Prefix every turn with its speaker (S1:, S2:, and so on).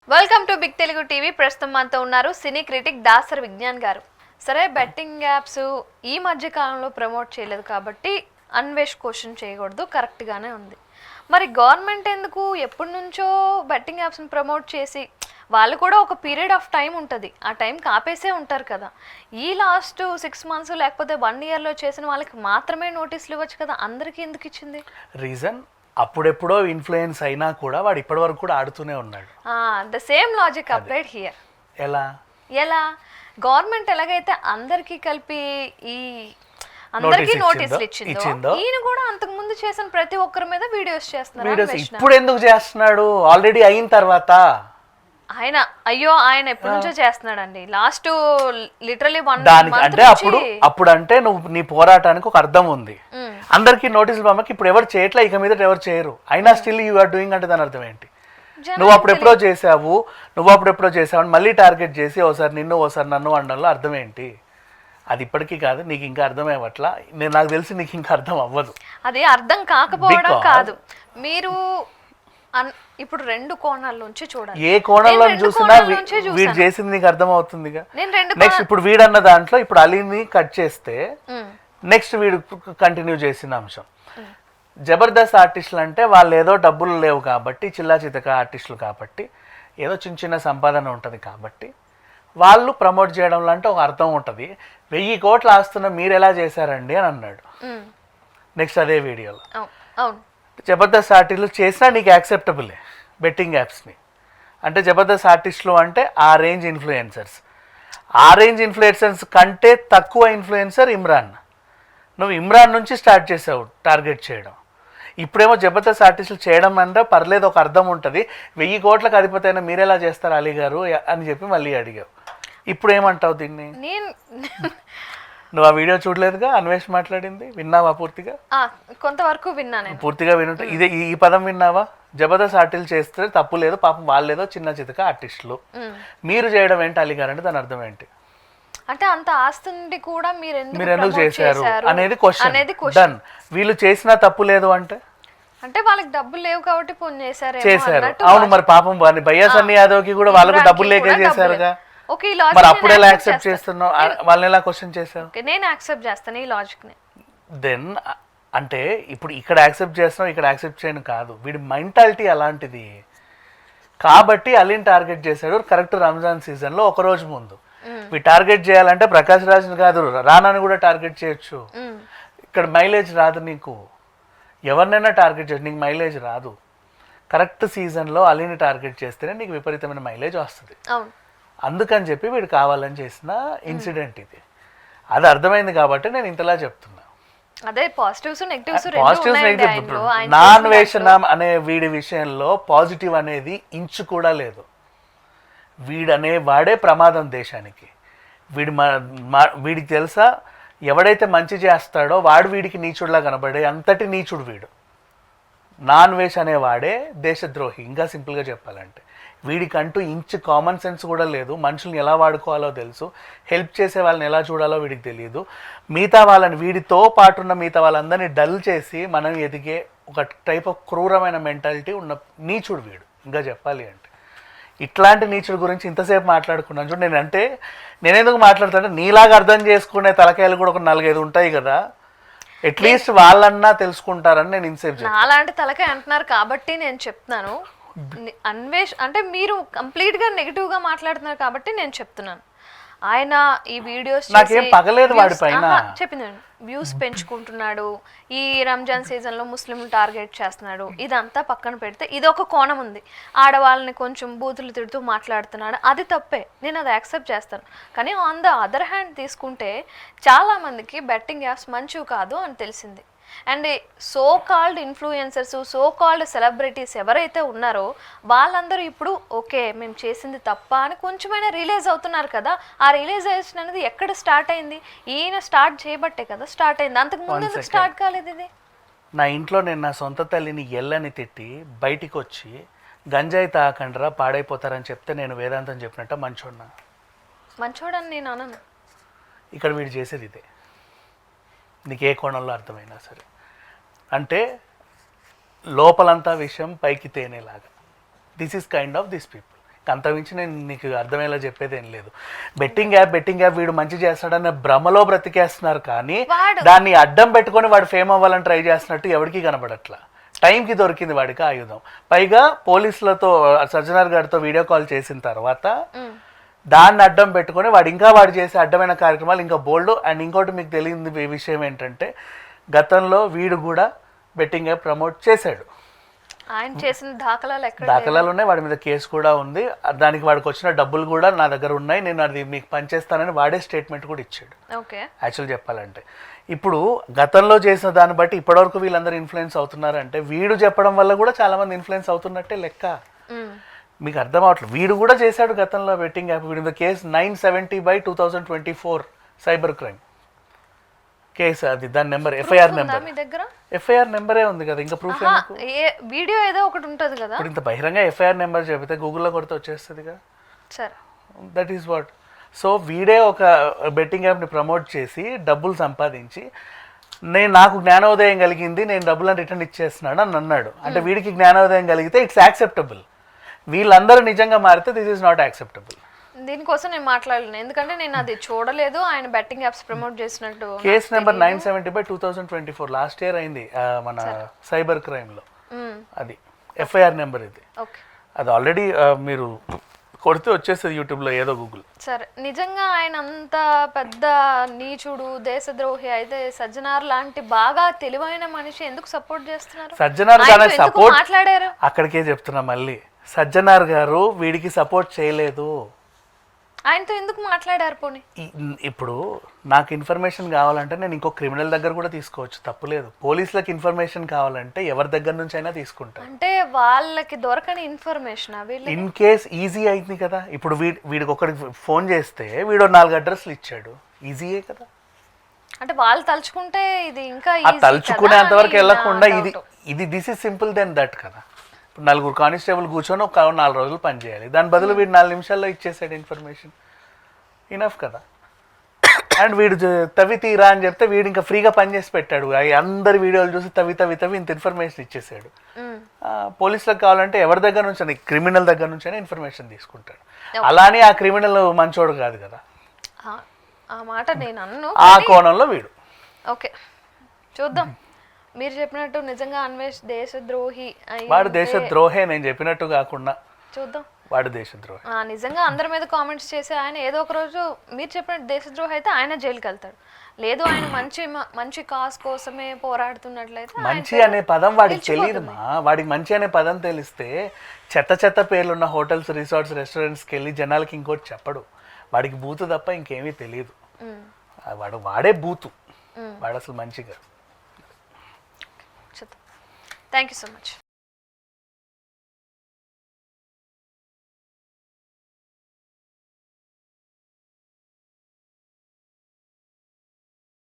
S1: Welcome to big Telugu TV. ప్రస్తుతం మనతో ఉన్నారు సినీ క్రిటిక్ దాసర్ విజ్ఞాన్ గారు. సరే, బెట్టింగ్ యాప్స్ ఈ మధ్య కాలంలో ప్రమోట్ చేయలేదు కాబట్టి అన్వేష్ క్వశ్చన్ చేయకూడదు, కరెక్ట్గానే ఉంది. మరి గవర్నమెంట్ ఎందుకు ఎప్పటి నుంచో బెట్టింగ్ యాప్స్ని ప్రమోట్ చేసి వాళ్ళు కూడా ఒక పీరియడ్ ఆఫ్ టైం ఉంటుంది, ఆ టైంకి ఆపేసే ఉంటారు కదా. ఈ లాస్ట్ 6 months లేకపోతే 1 yearలో చేసిన వాళ్ళకి మాత్రమే నోటీసులు ఇవ్వచ్చు కదా, అందరికీ ఎందుకు ఇచ్చింది?
S2: రీజన్ అప్పుడెప్పుడో ఇన్ఫ్లుయెన్స్ అయినా కూడా వాడు ఇప్పటి వరకు కూడా ఆడుతూనే ఉన్నాడు.
S1: The same logic applied here. ఎలా గవర్నమెంట్ ఎలాగైతే అందరికీ కలిపి ఈ అందరికీ నోటీసులు ఇచ్చిందో, ఈయన కూడా అంతకు ముందు చేసిన ప్రతి ఒక్కరి మీద వీడియోస్ చేస్తున్నారు.
S2: ఇప్పుడు ఎందుకు చేస్తున్నాడు? ఆల్రెడీ అయిన తర్వాత
S1: ఆయన ఎప్పటి నుంచో చేస్తున్నాడండి. లాస్ట్ లిటరలీ 1
S2: దానికి అంటే అప్పుడు అంటే నువ్వు నీ పోరాటానికి ఒక అర్థం ఉంది. అందరికి నోటీసులు పంపకి ఇప్పుడు ఎవరు చేయట్లే, ఇక మీద ఎవరు చేయరు. అయినా స్టిల్ యూ ఆర్ డూయింగ్ అంటే దాని అర్థం ఏంటి? నువ్వు అప్పుడెప్పుడో చేసావు మళ్ళీ టార్గెట్ చేసి ఓసారి నిన్ను ఓసారి నన్ను అనడంలో అర్థం ఏంటి? అది ఇప్పటికీ కాదు, నీకు ఇంకా అర్థం అవ్వట్లా. నాకు తెలిసి నీకు ఇంకా అర్థం అవ్వదు.
S1: అది అర్థం కాకపోవడం కాదు, మీరు ఇప్పుడు 2 కోణాల నుంచి చూడాలి.
S2: ఏ కోణంలో చూసినా వీడు చేసింది నీకు అర్థం అవుతుందిగా. నెక్స్ట్ ఇప్పుడు వీడన్న దాంట్లో ఇప్పుడు అలీని కట్ చేస్తే నెక్స్ట్ వీడు కంటిన్యూ చేసిన అంశం జబర్దస్త్ ఆర్టిస్టులు అంటే వాళ్ళు ఏదో డబ్బులు లేవు కాబట్టి, చిల్లా చితక ఆర్టిస్టులు కాబట్టి, ఏదో చిన్న చిన్న సంపాదన ఉంటుంది కాబట్టి వాళ్ళు ప్రమోట్ చేయడంలో అంటే ఒక అర్థం ఉంటుంది. 1000 కోట్లు ఆస్తున్న మీరు ఎలా చేశారండి అని అన్నాడు. నెక్స్ట్ అదే వీడియోలో జబర్దస్త్ ఆర్టిస్టులు చేసినా నీకు యాక్సెప్టబులే బెట్టింగ్ యాప్స్ని. అంటే జబర్దస్త్ ఆర్టిస్టులు అంటే ఆ రేంజ్ ఇన్ఫ్లుయెన్సర్స్ కంటే తక్కువ ఇన్ఫ్లుయెన్సర్ ఇమ్రాన్. నువ్వు ఇమ్రాన్ నుంచి స్టార్ట్ చేసావు టార్గెట్ చేయడం. ఇప్పుడేమో జబర్దస్త్ ఆర్టిస్టులు చేయడం అంటే పర్లేదు, ఒక అర్థం ఉంటుంది. 1000 కోట్లకు అధిపతి అయినా మీరెలా చేస్తారు అలీ గారు అని చెప్పి మళ్ళీ అడిగావు. ఇప్పుడు ఏమంటావు దీన్ని? నువ్వు ఆ వీడియో చూడలేదుగా, అన్వేష్ మాట్లాడింది విన్నావా? పూర్తిగా
S1: కొంతవరకు విన్నాను.
S2: పూర్తిగా వినుంటే ఇదే ఈ పదం విన్నావా? జబర్దస్త్ ఆర్టిస్టులు చేస్తే తప్పు లేదు, పాపం వాళ్ళేదో చిన్న చితక ఆర్టిస్టులు, మీరు చేయడం ఏంటి అలీ గారు అంటే దాని అర్థం ఏంటి?
S1: అంటే అంత ఆస్తుండి కూడా మీరు
S2: ఎందుకు చేశారు అనేది క్వశ్చన్. వీళ్ళు చేసినా తప్పు లేదు అంటే
S1: వాళ్ళకి డబ్బులు లేవు కాబట్టి చేశారు.
S2: అవును, మరి పాపం భయ్యా సన్నీ యాదవ్ కి కూడా వాళ్ళకు డబ్బులు లేకే చేశారుగా. మరి అప్పుడు ఎలా యాక్సెప్ట్ చేస్తున్నావు? వాళ్ళని ఎలా క్వశ్చన్ చేశావు?
S1: నేను యాక్సెప్ట్ చేస్తాను ఈ లాజిక్ ని.
S2: దెన్ అంటే ఇప్పుడు ఇక్కడ యాక్సెప్ట్ చేస్తున్నావు, ఇక్కడ యాక్సెప్ట్ చేయను కాదు, వీడి మెంటాలిటీ అలాంటిది కాబట్టి అలీని టార్గెట్ చేశాడు. కరెక్ట్ రంజాన్ సీజన్ లో ఒక రోజు ముందు వీడు టార్గెట్ చేయాలంటే ప్రకాష్ రాజ్ని కాదు, రానాని కూడా టార్గెట్ చేయొచ్చు. ఇక్కడ మైలేజ్ రాదు నీకు, ఎవరినైనా టార్గెట్ చేయొచ్చు, నీకు మైలేజ్ రాదు. కరెక్ట్ సీజన్లో అలీని టార్గెట్ చేస్తేనే నీకు విపరీతమైన మైలేజ్ వస్తుంది. అందుకని చెప్పి వీడు కావాలని చేసిన ఇన్సిడెంట్ ఇది. అది అర్థమైంది కాబట్టి నేను ఇంతలా చెప్తున్నా.
S1: అదే పాజిటివ్స్ నెగిటివ్స్
S2: నాన్ వేషనం అనే వీడి విషయంలో పాజిటివ్ అనేది ఇంచు కూడా లేదు. వీడనే వాడే ప్రమాదం దేశానికి. వీడికి తెలుసా, ఎవడైతే మంచి చేస్తాడో వాడు వీడికి నీచుడులా కనబడే అంతటి నీచుడు వీడు. నాన్ వేష్ అనేవాడే దేశద్రోహి. ఇంకా సింపుల్గా చెప్పాలంటే వీడికంటూ ఇంచు కామన్ సెన్స్ కూడా లేదు. మనుషుల్ని ఎలా వాడుకోవాలో తెలుసు, హెల్ప్ చేసే వాళ్ళని ఎలా చూడాలో వీడికి తెలియదు. మిగతా వాళ్ళని, వీడితో పాటున్న మిగతా వాళ్ళందరినీ డల్ చేసి మనం ఎదిగే ఒక టైప్ ఆఫ్ క్రూరమైన మెంటాలిటీ ఉన్న నీచుడు వీడు. ఇంకా చెప్పాలి అంటే ఇట్లాంటి నీచుడు గురించి ఇంతసేపు మాట్లాడుకున్నాను చూడు. నేనెందుకు మాట్లాడుతానంటే నీలాగా అర్థం చేసుకునే తలకాయలు కూడా ఒక 4-5 ఉంటాయి కదా, అట్లీస్ట్ వాళ్ళన్నా తెలుసుకుంటారని నేను ఇంతసేపు.
S1: అలాంటి తలకాయ అంటున్నారు కాబట్టి నేను చెప్తున్నాను. అన్వేష్ అంటే మీరు కంప్లీట్ గా నెగిటివ్ గా మాట్లాడుతున్నారు కాబట్టి నేను చెప్తున్నాను. ఆయన ఈ వీడియోస్
S2: నాకేం పగలేదు వాడి పైన,
S1: చెప్పిందండి. వ్యూస్ పెంచుకుంటున్నాడు, ఈ రంజాన్ సీజన్ లో ముస్లింలు టార్గెట్ చేస్తున్నాడు, ఇదంతా పక్కన పెడితే ఇది ఒక కోణం ఉంది. ఆడవాళ్ళని కొంచెం బూతులు తిడుతూ మాట్లాడుతున్నాడు, అది తప్పే, నేను అది యాక్సెప్ట్ చేస్తాను. కానీ ఆన్ ద అదర్ హ్యాండ్ తీసుకుంటే చాలా మందికి బెట్టింగ్ యాప్స్ మంచివి కాదు అని తెలిసింది. And so called influencers, so called celebrities ఎవరైతే ఉన్నారో వాళ్ళందరూ ఇప్పుడు ఓకే మేము చేసింది తప్ప అని కొంచెమైనా రియలైజ్ అవుతున్నారు కదా. ఆ రియలైజేషన్ అనేది ఎక్కడ స్టార్ట్ అయింది? ఈయన స్టార్ట్ చేయబట్టే కదా స్టార్ట్ అయింది. అంతకు ముందు ఎందుకు స్టార్ట్ కాలేదు ఇది?
S2: నా ఇంట్లో నేను నా సొంత తల్లిని ఎల్లని తిట్టి బయటికి వచ్చి గంజాయి తాకండ్రా పాడైపోతారని చెప్తే నేను వేదాంతం చెప్పినట్ట మంచోడని నేను అనను. ఇక్కడ వీడు చేసేది ఇదే, నీకు ఏ కోణంలో అర్థమైనా సరే. అంటే లోపలంతా విషయం పైకి తేనేలాగా. This is kind of this people. అంతమించి నేను నీకు అర్థమయ్యేలా చెప్పేది ఏం లేదు. బెట్టింగ్ యాప్ వీడు మంచి చేస్తాడన్న భ్రమలో బ్రతికేస్తున్నారు, కానీ దాన్ని అడ్డం పెట్టుకొని వాడు ఫేమ్ అవ్వాలని ట్రై చేస్తున్నట్టు ఎవరికి కనబడట్లా. టైంకి దొరికింది వాడికి ఆయుధం. పైగా పోలీసులతో సజ్జనార్ గారితో వీడియో కాల్ చేసిన తర్వాత దాన్ని అడ్డం పెట్టుకొని వాడు చేసే అడ్డమైన కార్యక్రమాలు ఇంకా బోల్డ్. అండ్ ఇంకోటి మీకు తెలియని విషయం ఏంటంటే, గతంలో వీడు కూడా బెట్టింగ్ యాప్ ప్రమోట్ చేశాడు.
S1: ఆయన చేసిన
S2: దాఖలాలు ఉన్నాయి, వాడి మీద కేసు కూడా ఉంది. దానికి వాడికి వచ్చిన డబ్బులు కూడా నా దగ్గర ఉన్నాయి, నేను అది మీకు పనిచేస్తానని వాడే స్టేట్మెంట్ కూడా ఇచ్చాడు. యాక్చువల్ చెప్పాలంటే ఇప్పుడు గతంలో చేసిన దాన్ని బట్టి ఇప్పటివరకు వీళ్ళందరూ ఇన్ఫ్లుయెన్స్ అవుతున్నారంటే వీడు చెప్పడం వల్ల కూడా చాలా మంది ఇన్ఫ్లుయెన్స్ అవుతున్నట్టే లెక్క. మీకు అర్థం అవట్లేదు. వీడు కూడా చేశాడు గతంలో బెట్టింగ్ యాప్. వీడి కేసు 970/2024 సైబర్ క్రైమ్ కేసు. అది దాని నెంబర్ ఎఫ్ఐఆర్ నెంబరే ఉంది కదా, ఇంకా ప్రూఫ్
S1: వీడియో ఏదో ఒకటి ఉంటుంది కదా.
S2: ఇప్పుడు ఇంత బహిరంగ ఎఫ్ఐఆర్ నెంబర్ చెబితే గూగుల్లో కొడితే వచ్చేస్తుంది కదా. That is what. సో వీడే ఒక బెట్టింగ్ యాప్ని ప్రమోట్ చేసి డబ్బులు సంపాదించి నాకు జ్ఞానోదయం కలిగింది, నేను డబ్బులను రిటర్న్ ఇచ్చేస్తున్నాడు అని అన్నాడు. అంటే వీడికి జ్ఞానోదయం కలిగితే ఇట్స్ యాక్సెప్టబుల్. వీళ్ళందరూ నిజంగా మారితే దిస్ ఈస్ నాట్ యాక్సెప్టబుల్.
S1: దీనికోసం నేను మాట్లాడలేను, ఎందుకంటే నేను అది చూడలేదు. ఆయన బెట్టింగ్ యాప్స్ ప్రమోట్ చేసినట్టు
S2: కేసు నెంబర్ 970/2024 లాస్ట్ ఇయర్ అయింది మన సైబర్ క్రైమ్ లో. అది ఎఫ్ఐఆర్ నెంబర్ ఇది. అది ఆల్రెడీ మీరు కొడితే వచ్చేస్తుంది యూట్యూబ్ లో, ఏదో గూగుల్.
S1: సరే, నిజంగా ఆయన అంత పెద్ద నీచుడు దేశద్రోహి అయితే సజ్జనార్ లాంటి బాగా తెలివైన మనిషి ఎందుకు సపోర్ట్ చేస్తున్నారు?
S2: సజ్జనార్ గారు సపోర్ట్ మాట్లాడారు, అక్కడికే చెప్తున్నా మళ్ళీ. సజ్జనార్ గారు వీడికి సపోర్ట్ చేయలేదు.
S1: ఆయనతో ఎందుకు మాట్లాడారు? పోనీ
S2: ఇప్పుడు నాకు ఇన్ఫర్మేషన్ కావాలంటే నేను ఇంకో క్రిమినల్ దగ్గర కూడా తీసుకోవచ్చు, తప్పులేదు. పోలీసులకు ఇన్ఫర్మేషన్ కావాలంటే ఎవరి దగ్గర నుంచి అయినా తీసుకుంటారు.
S1: అంటే వాళ్ళకి దొరకని ఇన్ఫర్మేషన్
S2: ఇన్ కేస్ ఈజీ అయింది కదా. ఇప్పుడు వీడికి ఒకరికి ఫోన్ చేస్తే వీడు 4 అడ్రస్లు ఇచ్చాడు, ఈజీయే కదా.
S1: అంటే వాళ్ళు తలుచుకుంటే ఇది ఇంకా
S2: తలుచుకునేంత వరకు వెళ్ళకుండా ఇది this is simple then that కదా. ఇప్పుడు 4 కానిస్టేబుల్ కూర్చొని ఒక 4 రోజులు పనిచేయాలి, దాని బదులు వీడు 4 నిమిషాల్లో ఇచ్చేసాడు ఇన్ఫర్మేషన్, ఇనఫ్ కదా. అండ్ వీడు తవ్వి తీరా అని చెప్తే వీడు ఇంకా ఫ్రీగా పనిచేసి పెట్టాడు. అందరి వీడియోలు చూసి తవ్వి ఇంత ఇన్ఫర్మేషన్ ఇచ్చేసాడు. పోలీసులకు కావాలంటే ఎవరి దగ్గర నుంచి, క్రిమినల్ దగ్గర నుంచైనా ఇన్ఫర్మేషన్ తీసుకుంటాడు. అలానే ఆ క్రిమినల్ మంచోడు కాదు కదా,
S1: ఆ మాట నేను అన్ను.
S2: ఆ కోణంలో వీడు.
S1: ఓకే, చూద్దాం. మీరు చెప్పినట్టు నిజంగా అన్వేష్ దేశద్రోహి,
S2: వాడు దేశద్రోహే, నేను చెప్పినట్టు కాకుండా
S1: చూద్దాం.
S2: వాడు దేశద్రోహి
S1: నిజంగా అందరి మీద కామెంట్స్ చేసి ఆయన ఏదో ఒక రోజు మీరు చెప్పినట్టు దేశద్రోహి అయితే ఆయన జైలుకి వెళ్తాడు. లేదు ఆయన మంచి కాజ్ కోసమే పోరాడుతున్నట్లయితే.
S2: మంచి అనే పదం వాడికి తెలియదుమా. వాడికి మంచి అనే పదం తెలిస్తే చెత్త పేర్లున్న హోటల్స్, రిసార్ట్స్, రెస్టారెంట్స్కి వెళ్ళి జనాలకి ఇంకోటి చెప్పడు. వాడికి బూతు తప్ప ఇంకేమీ తెలియదు. వాడే బూతు, వాడు అసలు మంచిగా.
S1: Thank you so much.